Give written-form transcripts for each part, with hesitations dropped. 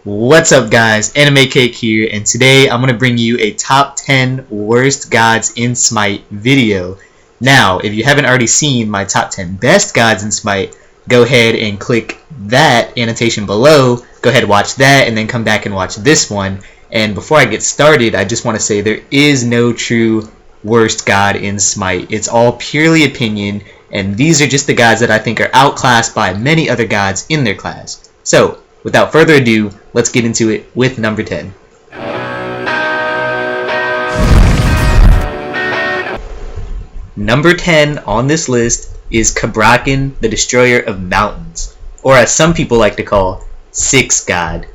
What's up guys, Anime Cake here, and today I'm going to bring you a top 10 worst gods in Smite video. Now, if you haven't already seen my top 10 best gods in Smite, go ahead and click that annotation below, go ahead and watch that, and then come back and watch this one. And before I get started, I just want to say there is no true worst god in Smite. It's all purely opinion, and these are just the gods that I think are outclassed by many other gods in their class. So, without further ado, let's get into it with number 10. Number 10 on this list is Cabrakan, the Destroyer of Mountains, or as some people like to call, Six God.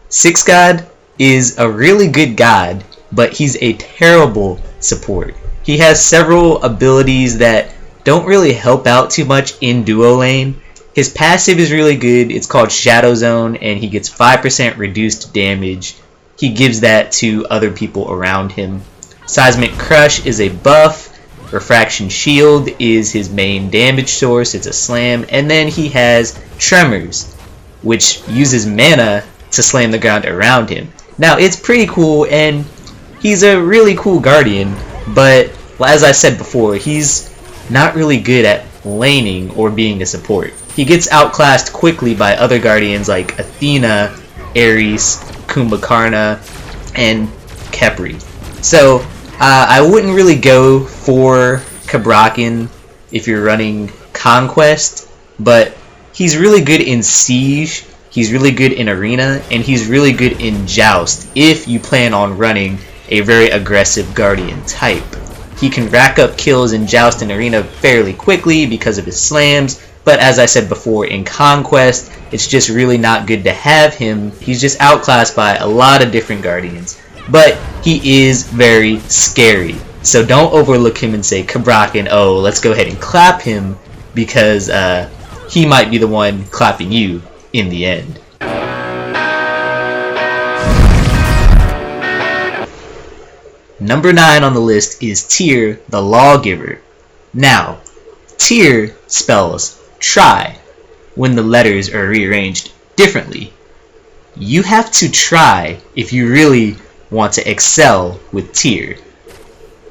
Six God is a really good god, but he's a terrible support. He has several abilities that don't really help out too much in duo lane. His passive is really good. It's called Shadow Zone, and he gets 5% reduced damage. He gives that to other people around him. Seismic Crush is a buff. Refraction Shield is his main damage source. It's a slam. And then he has Tremors, which uses mana to slam the ground around him. Now, it's pretty cool, and he's a really cool Guardian, but as I said before, he's not really good at laning or being a support. He gets outclassed quickly by other Guardians like Athena, Ares, Kumbhakarna, and Khepri. So I wouldn't really go for Cabrakan if you're running Conquest, but he's really good in Siege, he's really good in Arena, and he's really good in Joust if you plan on running a very aggressive Guardian type. He can rack up kills in Joust and Arena fairly quickly because of his slams, but as I said before, in Conquest, it's just really not good to have him. He's just outclassed by a lot of different Guardians. But he is very scary. So don't overlook him and say, Cabrakan, oh, let's go ahead and clap him, because he might be the one clapping you in the end. Number 9 on the list is Tyr, the Lawgiver. Now, Tyr spells try when the letters are rearranged differently. You have to try if you really want to excel with Tyr.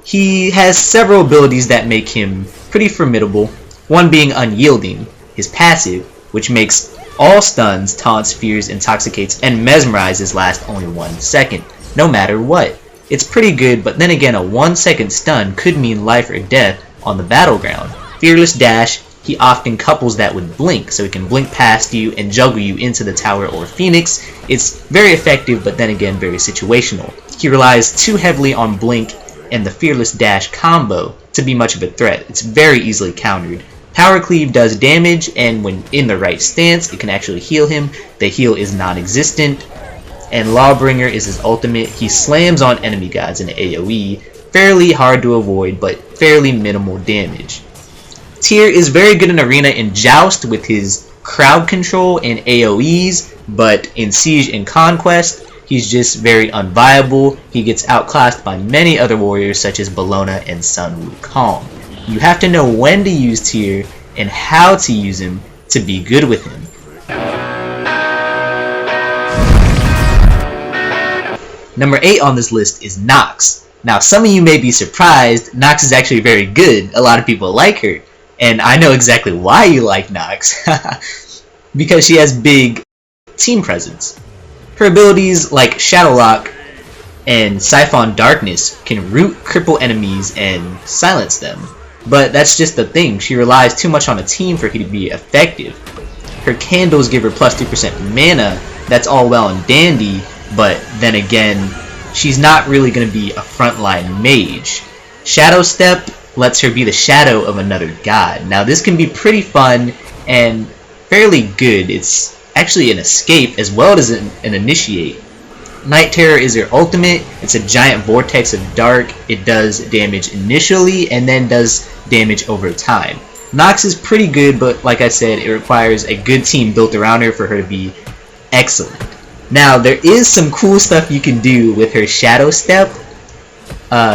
He has several abilities that make him pretty formidable, one being Unyielding, his passive, which makes all stuns, taunts, fears, intoxicates, and mesmerizes last only 1 second, no matter what. It's pretty good, but then again, a 1 second stun could mean life or death on the battleground. Fearless Dash, he often couples that with Blink, so he can blink past you and juggle you into the tower or Phoenix. It's very effective, but then again, very situational. He relies too heavily on Blink and the Fearless Dash combo to be much of a threat. It's very easily countered. Power Cleave does damage, and when in the right stance, it can actually heal him. The heal is non-existent. And Lawbringer is his ultimate. He slams on enemy gods in AoE, fairly hard to avoid, but fairly minimal damage. Tyr is very good in Arena and Joust with his crowd control and AoEs, but in Siege and Conquest, he's just very unviable. He gets outclassed by many other warriors such as Bellona and Sun Wukong. You have to know when to use Tyr and how to use him to be good with him. Number 8 on this list is Knox. Now, some of you may be surprised, Knox is actually very good. A lot of people like her. And I know exactly why you like Knox. Because she has big team presence. Her abilities like Shadow Lock and Siphon Darkness can root, cripple enemies, and silence them. But that's just the thing. She relies too much on a team for her to be effective. Her candles give her plus 2% mana. That's all well and dandy. But then again, she's not really going to be a frontline mage. Shadow Step lets her be the shadow of another god. Now this can be pretty fun and fairly good. It's actually an escape as well as an initiate. Night Terror is her ultimate. It's a giant vortex of dark. It does damage initially and then does damage over time. Knox is pretty good, but like I said, it requires a good team built around her for her to be excellent. Now, there is some cool stuff you can do with her Shadow Step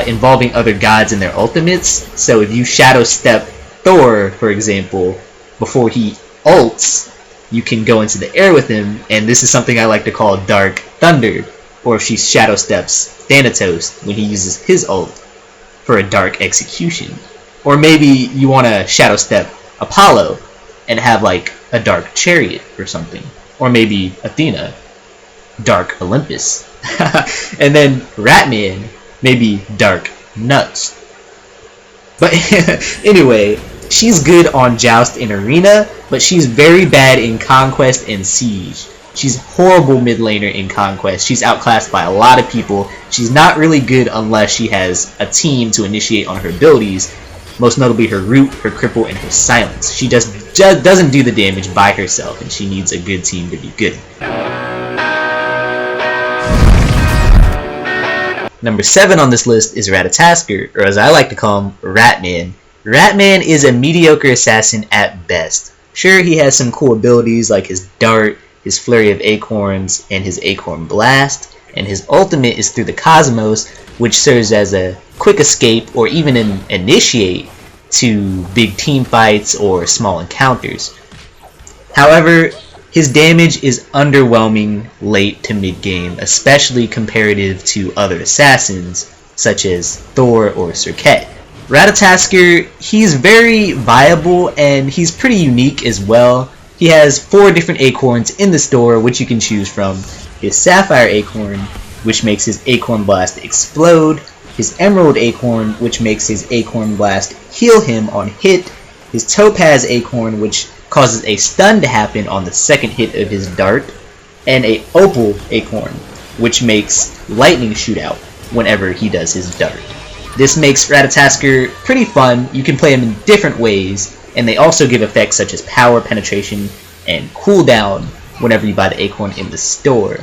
involving other gods and their ultimates. So if you Shadow Step Thor, for example, before he ults, you can go into the air with him, and this is something I like to call Dark Thunder, or if she Shadow Steps Thanatos when he uses his ult for a Dark Execution. Or maybe you want to Shadow Step Apollo and have like a Dark Chariot or something. Or maybe Athena, Dark Olympus. And then Ratman, maybe Dark Nuts. But anyway, she's good on Joust and Arena, but she's very bad in Conquest and Siege. She's horrible mid laner in Conquest. She's outclassed by a lot of people. She's not really good unless she has a team to initiate on her abilities, most notably her Root, her Cripple, and her Silence. She just doesn't do the damage by herself, and she needs a good team to be good. Number 7 on this list is Ratatoskr, or as I like to call him, Ratman. Ratman is a mediocre assassin at best. Sure, he has some cool abilities like his Dart, his Flurry of Acorns, and his Acorn Blast, and his ultimate is through the Cosmos, which serves as a quick escape or even an initiate to big team fights or small encounters. However, his damage is underwhelming late to mid game, especially comparative to other assassins such as Thor or Serket. Ratatoskr, he's very viable and he's pretty unique as well. He has 4 different acorns in the store which you can choose from. His Sapphire Acorn, which makes his Acorn Blast explode. His Emerald Acorn, which makes his Acorn Blast heal him on hit. His Topaz Acorn, which causes a stun to happen on the second hit of his Dart. And a Opal Acorn, which makes Lightning Shootout whenever he does his Dart. This makes Ratatoskr pretty fun. You can play him in different ways, and they also give effects such as power, penetration, and cooldown whenever you buy the Acorn in the store.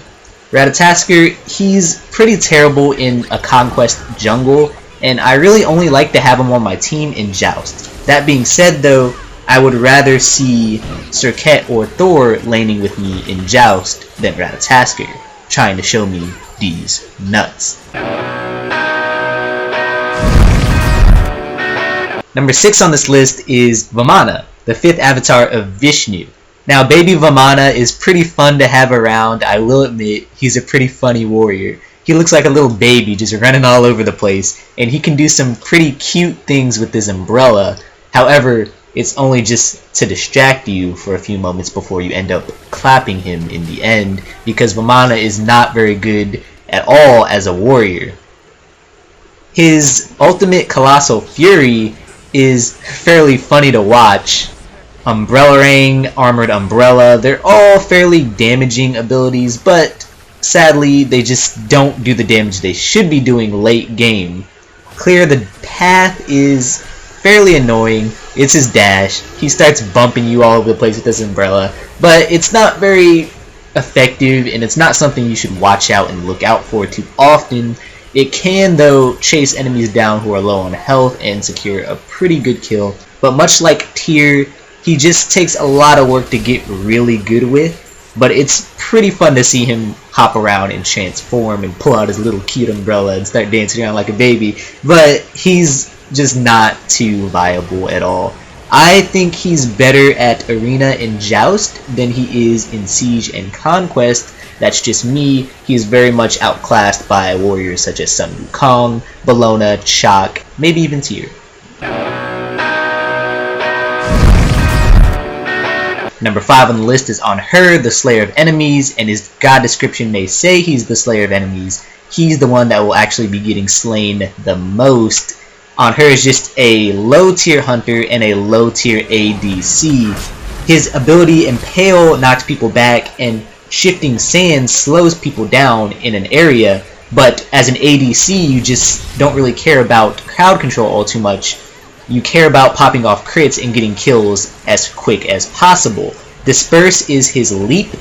Ratatoskr, he's pretty terrible in a Conquest jungle, and I really only like to have him on my team in Joust. That being said though, I would rather see Serket or Thor laning with me in Joust than Ratatoskr, trying to show me these nuts. Number 6 on this list is Vimana, the 5th avatar of Vishnu. Now, baby Vimana is pretty fun to have around. I will admit, he's a pretty funny warrior. He looks like a little baby just running all over the place, and he can do some pretty cute things with his umbrella. However, it's only just to distract you for a few moments before you end up clapping him in the end, because Vimana is not very good at all as a warrior. His ultimate Colossal Fury is fairly funny to watch. Umbrella Ring, Armored Umbrella, they're all fairly damaging abilities, but sadly they just don't do the damage they should be doing late game. Clear the Path is fairly annoying. It's his dash. He starts bumping you all over the place with his umbrella, but it's not very effective, and it's not something you should watch out and look out for too often. It can, though, chase enemies down who are low on health and secure a pretty good kill, but much like Tyr, he just takes a lot of work to get really good with, but it's pretty fun to see him hop around and transform and pull out his little cute umbrella and start dancing around like a baby, but he's just not too viable at all. I think he's better at Arena and Joust than he is in Siege and Conquest. That's just me. He's very much outclassed by warriors such as Sun Wukong, Bellona, Chaac, maybe even Tyr. Number 5 on the list is Anhur, the Slayer of Enemies, and his god description may say he's the Slayer of Enemies. He's the one that will actually be getting slain the most. Anhur is just a low tier hunter and a low tier ADC. His ability Impale knocks people back, and Shifting Sand slows people down in an area, but as an ADC you just don't really care about crowd control all too much. You care about popping off crits and getting kills as quick as possible. Disperse is his leap,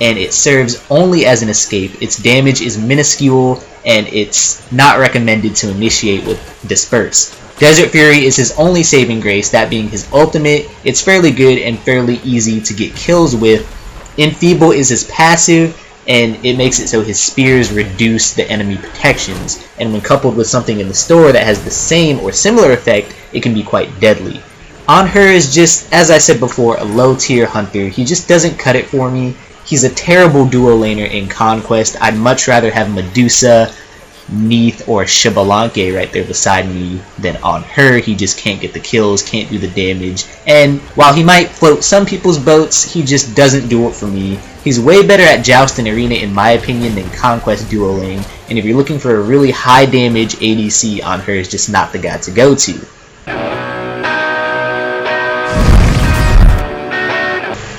and it serves only as an escape. Its damage is minuscule, and it's not recommended to initiate with Disperse. Desert Fury is his only saving grace, that being his ultimate. It's fairly good and fairly easy to get kills with. Enfeeble is his passive, and it makes it so his spears reduce the enemy protections, and when coupled with something in the store that has the same or similar effect, it can be quite deadly. On Her is just, as I said before, a low tier hunter. He just doesn't cut it for me. He's a terrible duo laner in Conquest. I'd much rather have Medusa, Neith, or Xbalanque right there beside me than On Her. He just can't get the kills, can't do the damage, and while he might float some people's boats, he just doesn't do it for me. He's way better at Joust and Arena in my opinion than Conquest duo lane, and if you're looking for a really high damage ADC, On Her is just not the guy to go to.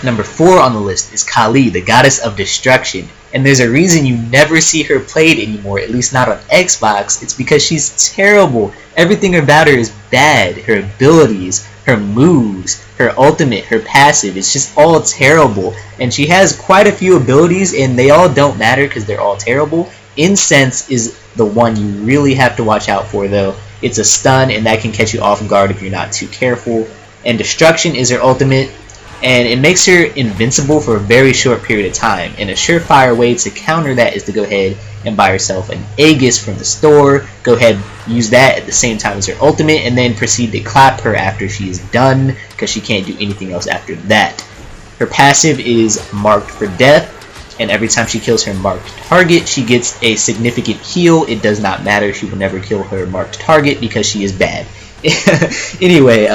Number 4 on the list is Kali, the goddess of destruction, and there's a reason you never see her played anymore, at least not on Xbox. It's because she's terrible. Everything about her is bad. Her abilities, her moves, her ultimate, her passive, it's just all terrible. And she has quite a few abilities and they all don't matter because they're all terrible. Incense is the one you really have to watch out for though. It's a stun and that can catch you off guard if you're not too careful. And destruction is her ultimate, and it makes her invincible for a very short period of time, and a surefire way to counter that is to go ahead and buy yourself an Aegis from the store. Go ahead, use that at the same time as her ultimate, and then proceed to clap her after she is done, because she can't do anything else after that. Her passive is Marked for Death, and every time she kills her marked target, she gets a significant heal. It does not matter, she will never kill her marked target because she is bad. Anyway,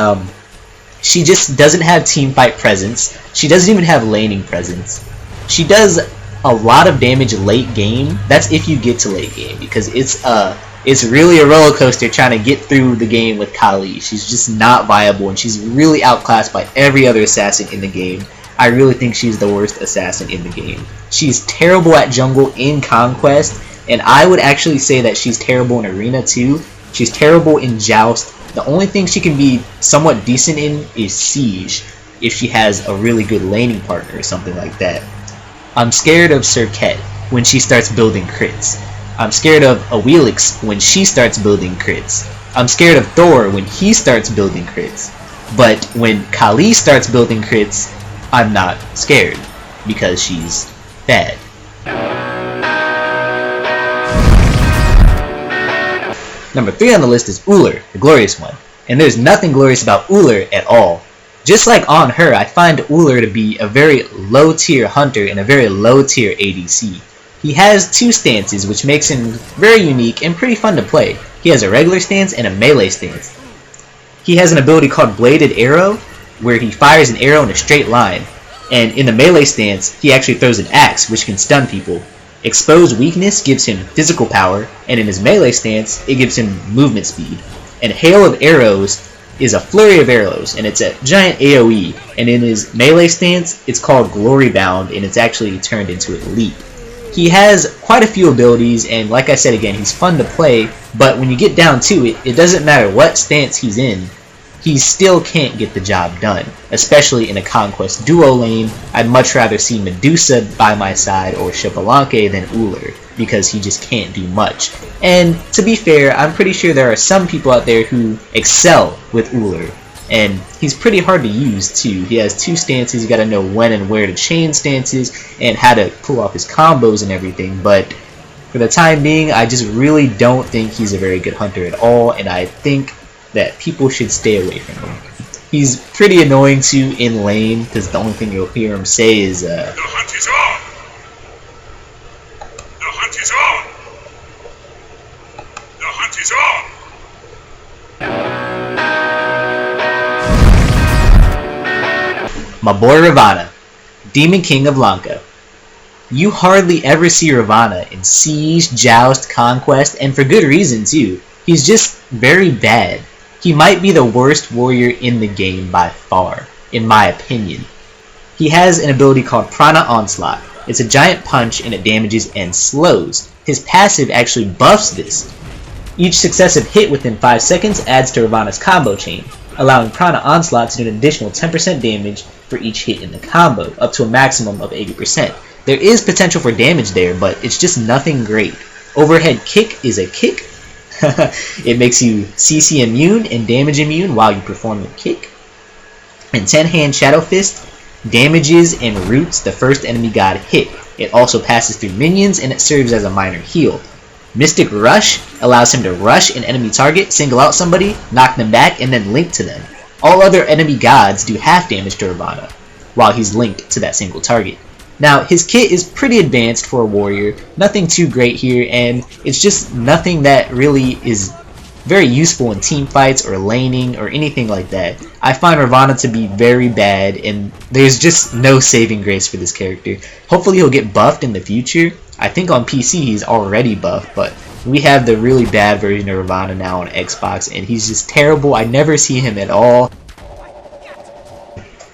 she just doesn't have teamfight presence. She doesn't even have laning presence. She does a lot of damage late game. That's if you get to late game, because it's really a roller coaster trying to get through the game with Kali. She's just not viable, and she's really outclassed by every other assassin in the game. I really think she's the worst assassin in the game. She's terrible at jungle in Conquest, and I would actually say that she's terrible in Arena too. She's terrible in Joust. The only thing she can be somewhat decent in is Siege, if she has a really good laning partner or something like that. I'm scared of Serket when she starts building crits. I'm scared of Awilix when she starts building crits. I'm scared of Thor when he starts building crits. But when Kali starts building crits, I'm not scared, because she's bad. Number 3 on the list is Ullr, the glorious one, and there's nothing glorious about Ullr at all. Just like On Her, I find Ullr to be a very low tier hunter and a very low tier ADC. He has 2 stances, which makes him very unique and pretty fun to play. He has a regular stance and a melee stance. He has an ability called Bladed Arrow, where he fires an arrow in a straight line, and in the melee stance, he actually throws an axe, which can stun people. Exposed Weakness gives him physical power, and in his melee stance, it gives him movement speed. And Hail of Arrows is a flurry of arrows, and it's a giant AoE, and in his melee stance, it's called Glory Bound, and it's actually turned into a leap. He has quite a few abilities, and like I said again, he's fun to play, but when you get down to it, it doesn't matter what stance he's in, he still can't get the job done, especially in a Conquest duo lane. I'd much rather see Medusa by my side or Xbalanque than Ullr, because he just can't do much. And to be fair, I'm pretty sure there are some people out there who excel with Ullr, and he's pretty hard to use too. He has 2 stances, you gotta know when and where to chain stances, and how to pull off his combos and everything, but for the time being, I just really don't think he's a very good hunter at all, and I think that people should stay away from him. He's pretty annoying too in lane, because the only thing you'll hear him say is, The hunt is on! The hunt is on! The hunt is on! My boy Ravana, Demon King of Lanka. You hardly ever see Ravana in Siege, Joust, Conquest, and for good reason too. He's just very bad. He might be the worst warrior in the game by far, in my opinion. He has an ability called Prana Onslaught. It's a giant punch and it damages and slows. His passive actually buffs this. Each successive hit within 5 seconds adds to Ravana's combo chain, allowing Prana Onslaught to do an additional 10% damage for each hit in the combo, up to a maximum of 80%. There is potential for damage there, but it's just nothing great. Overhead Kick is a kick. It makes you CC immune and damage immune while you perform the kick. And 10-hand Shadow Fist damages and roots the first enemy god hit. It also passes through minions and it serves as a minor heal. Mystic Rush allows him to rush an enemy target, single out somebody, knock them back, and then link to them. All other enemy gods do half damage to Ravana, while he's linked to that single target. Now, his kit is pretty advanced for a warrior, nothing too great here, and it's just nothing that really is very useful in team fights or laning or anything like that. I find Ravana to be very bad, and there's just no saving grace for this character. Hopefully he'll get buffed in the future. I think on PC he's already buffed, but we have the really bad version of Ravana now on Xbox, and he's just terrible. I never see him at all.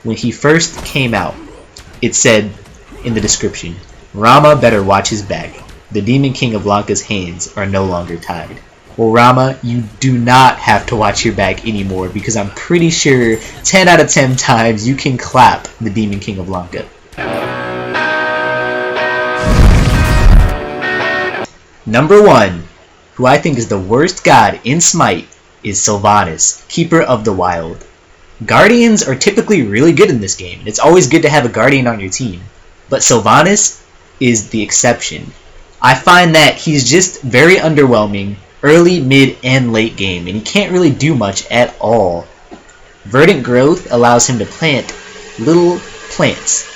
When he first came out, it said in the description, Rama better watch his back. The Demon King of Lanka's hands are no longer tied. Well, Rama, you do not have to watch your back anymore, because I'm pretty sure 10 out of 10 times you can clap the Demon King of Lanka. Number 1, who I think is the worst god in Smite, is Sylvanas, Keeper of the Wild. Guardians are typically really good in this game, and it's always good to have a Guardian on your team. But Sylvanas is the exception. I find that he's just very underwhelming early, mid, and late game, and he can't really do much at all. Verdant Growth allows him to plant little plants,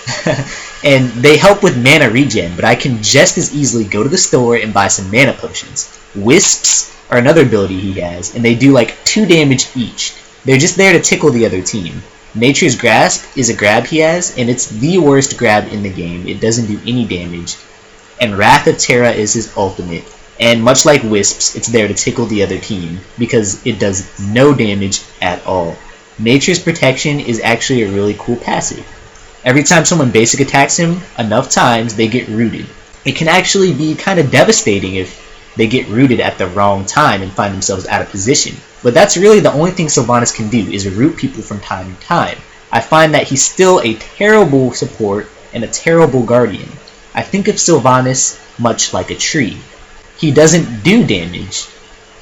and they help with mana regen, but I can just as easily go to the store and buy some mana potions. Wisps are another ability he has, and they do like 2 damage each. They're just there to tickle the other team. Nature's Grasp is a grab he has, and it's the worst grab in the game. It doesn't do any damage. And Wrath of Terra is his ultimate. And much like Wisps, it's there to tickle the other team, because it does no damage at all. Nature's Protection is actually a really cool passive. Every time someone basic attacks him, enough times they get rooted. It can actually be kind of devastating if they get rooted at the wrong time and find themselves out of position. But that's really the only thing Sylvanas can do, is root people from time to time. I find that he's still a terrible support and a terrible guardian. I think of Sylvanas much like a tree. He doesn't do damage,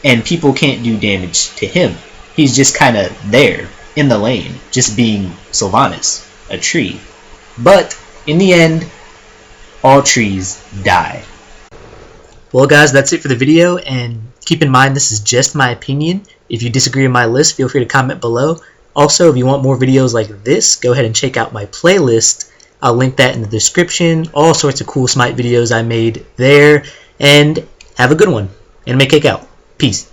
and people can't do damage to him. He's just kind of there, in the lane, just being Sylvanas, a tree. But, in the end, all trees die. Well guys, that's it for the video, and keep in mind this is just my opinion. If you disagree with my list, feel free to comment below. Also, if you want more videos like this, go ahead and check out my playlist. I'll link that in the description. All sorts of cool Smite videos I made there. And have a good one. Anime Cake out. Peace.